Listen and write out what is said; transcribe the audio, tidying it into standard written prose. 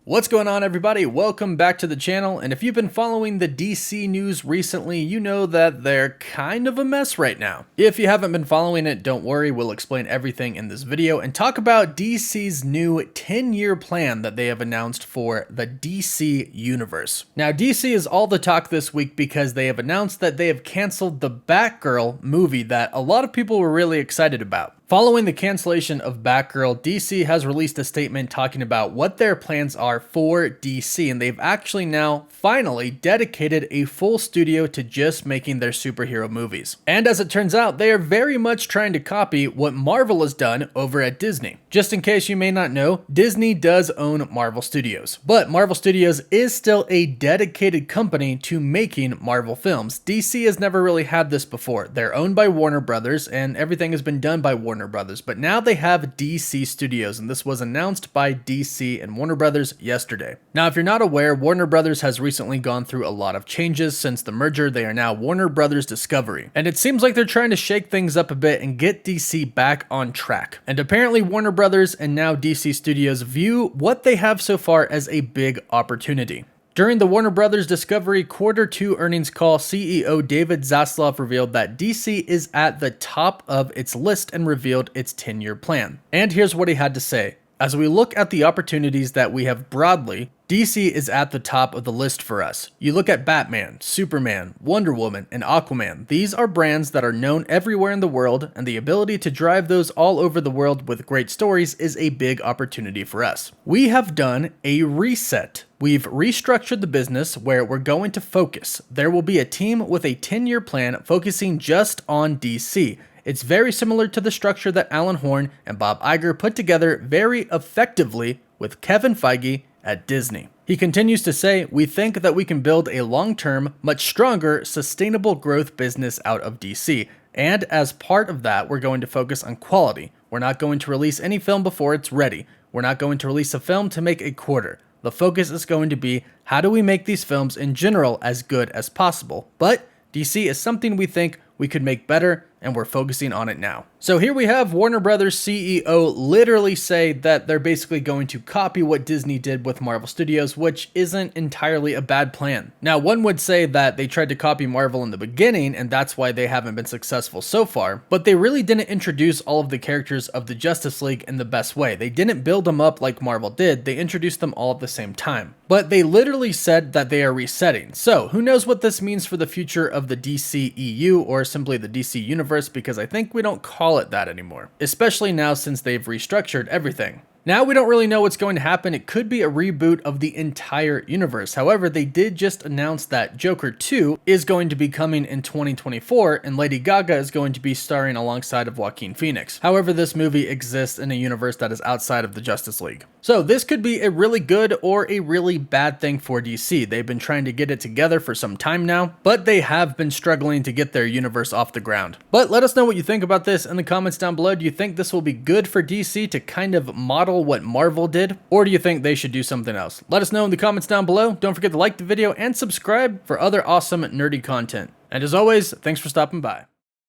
What's going on, everybody? Welcome back to the channel, and if you've been following the DC news recently, you know that they're kind of a mess right now. If you haven't been following it, don't worry, we'll explain everything in this video and talk about DC's new 10-year plan that they have announced for the DC universe. Now, DC is all the talk this week because they have announced that they have canceled the Batgirl movie that a lot of people were really excited about. Following the cancellation of Batgirl, DC has released a statement talking about what their plans are for DC, and they've actually now finally dedicated a full studio to just making their superhero movies. And as it turns out, they are very much trying to copy what Marvel has done over at Disney. Just in case you may not know, Disney does own Marvel Studios, but Marvel Studios is still a dedicated company to making Marvel films. DC has never really had this before. They're owned by Warner Brothers, and everything has been done by Warner Brothers, but now they have DC Studios, and this was announced by DC and Warner Brothers yesterday. Now, if you're not aware, Warner Brothers has recently gone through a lot of changes since the merger. They are now Warner Brothers Discovery, and it seems like they're trying to shake things up a bit and get DC back on track. And apparently Warner Brothers and now DC Studios view what they have so far as a big opportunity. During the Warner Brothers Discovery Q2 earnings call, CEO David Zaslav revealed that DC is at the top of its list and revealed its 10-year plan. And here's what he had to say. As we look at the opportunities that we have broadly, DC is at the top of the list for us. You look at Batman, Superman, Wonder Woman, and Aquaman. These are brands that are known everywhere in the world, and the ability to drive those all over the world with great stories is a big opportunity for us. We have done a reset. We've restructured the business where we're going to focus. There will be a team with a 10-year plan focusing just on DC. It's very similar to the structure that Alan Horn and Bob Iger put together very effectively with Kevin Feige at Disney. He continues to say, "We think that we can build a long-term, much stronger, sustainable growth business out of DC. And as part of that, we're going to focus on quality. We're not going to release any film before it's ready. We're not going to release a film to make a quarter. The focus is going to be, how do we make these films in general as good as possible? But DC is something we think we could make better, and we're focusing on it now." So here we have Warner Brothers CEO literally say that they're basically going to copy what Disney did with Marvel Studios, which isn't entirely a bad plan. Now, one would say that they tried to copy Marvel in the beginning, and that's why they haven't been successful so far, but they really didn't introduce all of the characters of the Justice League in the best way. They didn't build them up like Marvel did, they introduced them all at the same time. But they literally said that they are resetting. So who knows what this means for the future of the DCEU, or simply the DC universe, because I think we don't call it that anymore, especially now since they've restructured everything. Now we don't really know what's going to happen. It could be a reboot of the entire universe. However, they did just announce that Joker 2 is going to be coming in 2024, and Lady Gaga is going to be starring alongside of Joaquin Phoenix. However, this movie exists in a universe that is outside of the Justice League. So this could be a really good or a really bad thing for DC. They've been trying to get it together for some time now, but they have been struggling to get their universe off the ground. But let us know what you think about this in the comments down below. Do you think this will be good for DC to kind of model what Marvel did, or do you think they should do something else? Let us know in the comments down below. Don't forget to like the video and subscribe for other awesome nerdy content. And as always, thanks for stopping by.